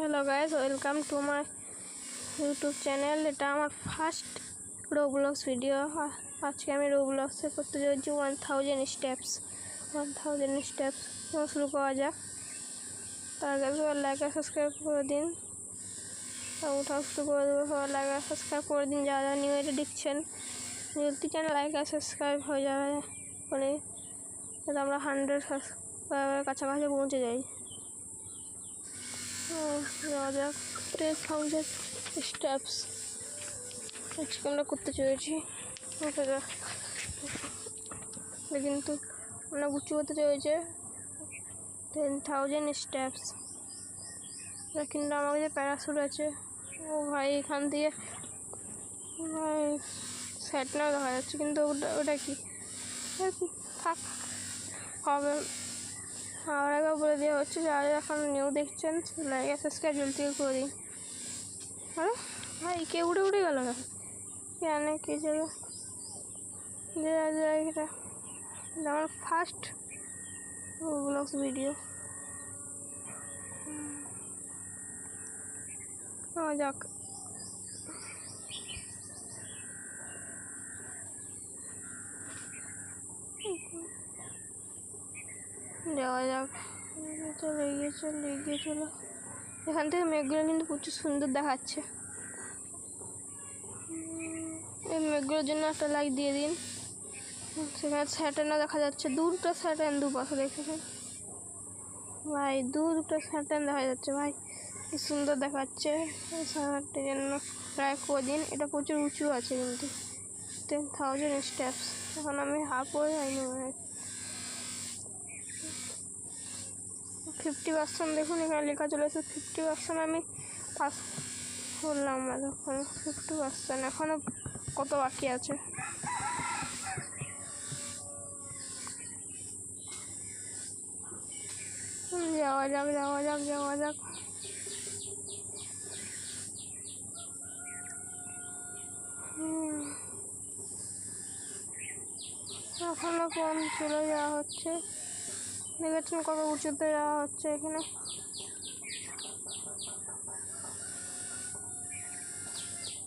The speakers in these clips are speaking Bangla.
Hello guys, welcome to my YouTube channel. এটা আমার ফার্স্ট রোবলক্স ভিডিও। আজকে আমি রোবলক্সে করতে চলেছি 1000 স্টেপস। শুরু করা যাক। তার আগে সবাই লাইক আর সাবস্ক্রাইব করে দিন। উঠাও শুরু করে দেবো। সবাই লাইক আর সাবস্ক্রাইব করে দিন যারা যারা নিউ এটা দেখছেন। জলদি চ্যানেল লাইক আর সাবস্ক্রাইব হয়ে যাবে বলে আমরা 100 সাবস্ক্রাইবের কাছাকাছি পৌঁছে যাই। যাওয়া যাক 10,000 স্টেপস আজকে আমরা করতে চলেছি। কিন্তু আমরা উঁচু করতে চলেছে 10,000 স্টেপস। কিন্তু আমার কাছে প্যারাশুট আছে। ও ভাই, এখান থেকে স্যাটনাও দেখা যাচ্ছে, কিন্তু ওটা কি থাক হবে। আর একবার বলে দেওয়া হচ্ছে যারা এখন নিউ দেখছেন লাইক সাবস্ক্রাইব জলদি করে দিন। হ্যাঁ ভাই, কে উড়ে গেল না জানে কে যাবে। এটা আমার ফার্স্ট ব্লগস ভিডিও। যাক, যাওয়া যাক। চলো এগিয়ে চলো। এখান থেকে মেঘগুলো কিন্তু প্রচুর সুন্দর দেখাচ্ছে। এই মেঘগুলোর জন্য একটা লাইক দিয়ে দিন। সেখানে স্যাটার্নও দেখা যাচ্ছে, দুটো স্যাটার্ন দুপাশে দেখেছেন ভাই, দুটো স্যাটার্ন দেখা যাচ্ছে ভাই, কি সুন্দর দেখাচ্ছে। স্যাটার্নের জন্য লাইক করে দিন। এটা প্রচুর উঁচু আছে কিন্তু 10,000 স্টেপস। এখন আমি হাফ হয়ে যাইনি, 50% দেখুন এখানে লেখা চলে এসেছে 50%। আমি পাস করলাম, এখন 50%। এখনও কত বাকি আছে। যাওয়া যাক। এখনো কোন চলে যাওয়া হচ্ছে, দেখেছেন কত উঁচুতে যাওয়া হচ্ছে এখানে।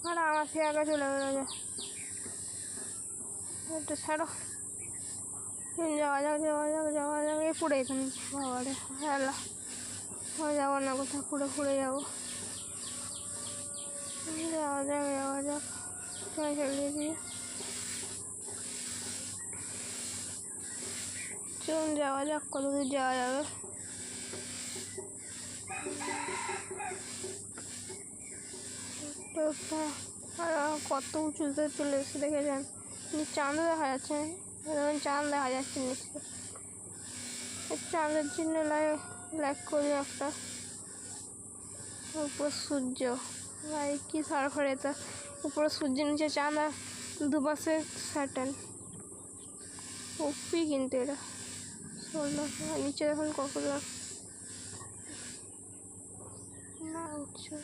আর আমার সে আগে চলে গেল, এটা ছাড়ো। যাওয়া যাক এই পুড়ে এখানে বাবারে হেলা যাবো না, কোথাও পুড়ে যাবো। যাওয়া যাক চলে দিয়ে চলুন যাওয়া যাক, কত দূর যাওয়া যাবে। কত উঁচুতে চলে এসে দেখেছেন, চাঁদও দেখা যাচ্ছে। চাঁদ দেখা যাচ্ছে নিচে। চাঁদের জন্য লাইক করি একটা। উপর সূর্য ভাই, কি সারফার এটা। উপরে সূর্যের নিচে চাঁদ আর দুপাশে স্যাটার্ন। ওপি কিন্তু এটা নিচে দেখুন কত না উঠছে।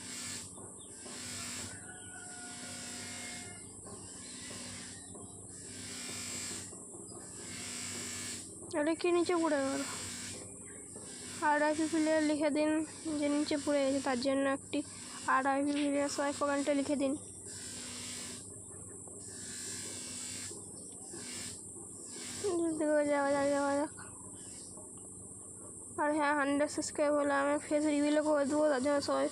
আরে কি নিচে পড়ে গেল। RIP প্লেয়ার লিখে দিন যে নিচে পড়ে গেছে, তার জন্য একটি RIP প্লেয়ার সবাই কমেন্টে লিখে দিন। যাওয়া যাক। আর হ্যাঁ, 100 সাবস্ক্রাইব হলে আমি ফেস রিভিলও করে দেবো। তার জন্য সবাই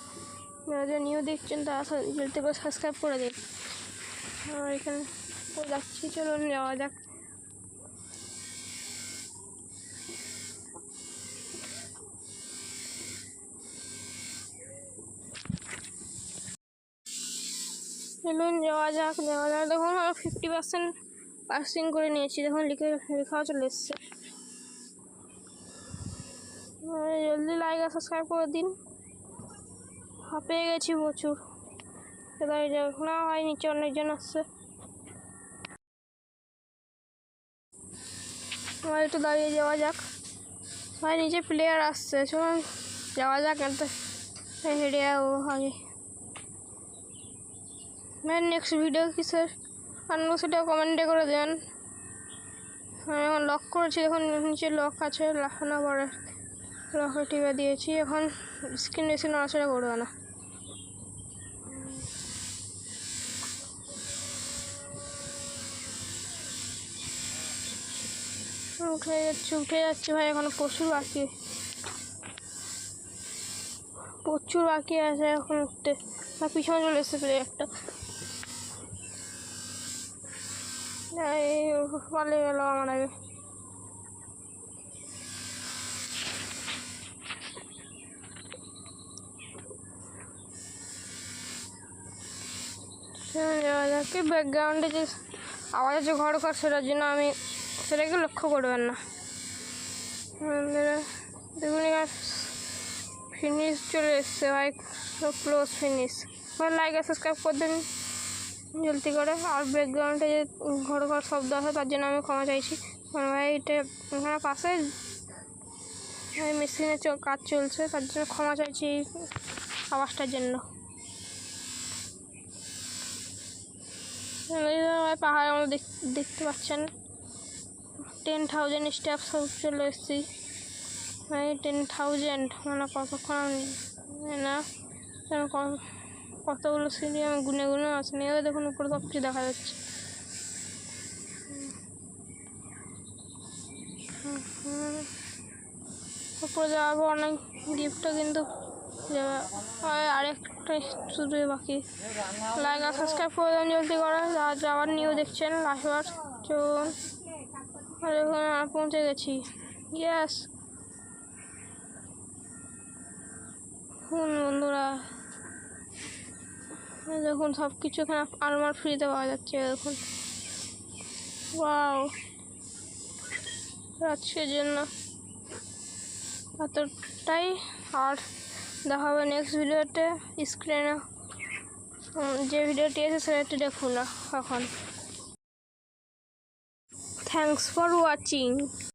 যারা নিউ দেখছেন তারা জলদি করে সাবস্ক্রাইব করে দিন। আর এখানে যাচ্ছি, চলুন যাওয়া যাক। চলুন যাওয়া যাক। দেখুন আমি 50% পাসিং করে নিয়েছি। দেখুন লেখাও চলে এসছে। জলদি লাইক আর সাবস্ক্রাইব করে দিন। হাঁপিয়ে গেছি প্রচুর। এবার না হয় নিচে অনেকজন আসছে। আমার একটু দাঁড়িয়ে যাওয়া যাক ভাই, নিচে প্লেয়ার আসছে। চলুন যাওয়া যাক। হেঁটে যাবো আগে। নেক্সট ভিডিও কিসের আনবো সেটাও কমেন্টে করে দেন। আমি এখন লক করেছি, দেখুন নিচে লক আছে লাফানো পরে। লকে টিপে দিয়েছি, এখন স্ক্রিন বেশি নড়াচড়া করবে না। উঠে যাচ্ছে ভাই, এখন প্রচুর বাকি আছে এখন উঠতে। পিছনে চলে এসছে প্লেয়ারটা, পালিয়ে গেল আমার আগে। যাওয়া যাক। ব্যাকগ্রাউন্ডে যে আওয়াজ আছে ঘর সেটার জন্য আমি সেটাকে লক্ষ্য করবেন না। দেখুন ফিনিশ চলে এসছে ভাই, সব ক্লোজ ফিনিশ। ভাই লাইক আর সাবস্ক্রাইব করে দিন জলদি করে। আর ব্যাকগ্রাউন্ডে যে ঘর শব্দ আছে তার জন্য আমি ক্ষমা চাইছি। ভাই এটা এখানে পাশে মেশিনে কাজ চলছে, তার জন্য ক্ষমা চাইছি এই আওয়াজটার জন্য। পাহাড়ের মতো দেখতে পাচ্ছেন, 10,000 স্টেপস চলে এসেছি ভাই। 10,000 মানে কতক্ষণ না, কতগুলো সিঁড়ি আমি গুনে আসেনি। এবার দেখুন উপরে সব কিছু দেখা যাচ্ছে। উপরে যাওয়ার অনেক গিফটও কিন্তু আরেকটা শুধু বাকি। লাইক আর সাবস্ক্রাইব করে দেন জলদি করে। যাওয়ার নিউ দেখছেন লাস্টবার চলুন। দেখুন পৌঁছে গেছি, ইয়েস। বন্ধুরা দেখুন সব কিছু এখানে আলমার ফ্রিতে পাওয়া যাচ্ছে। দেখুন ওয়াও, আজকের জন্য এতটাই। আর দেখা হবে নেক্সট ভিডিওতে। স্ক্রিনে যে ভিডিওটি আছে সেটা দেখুন এখন। Thanks for watching.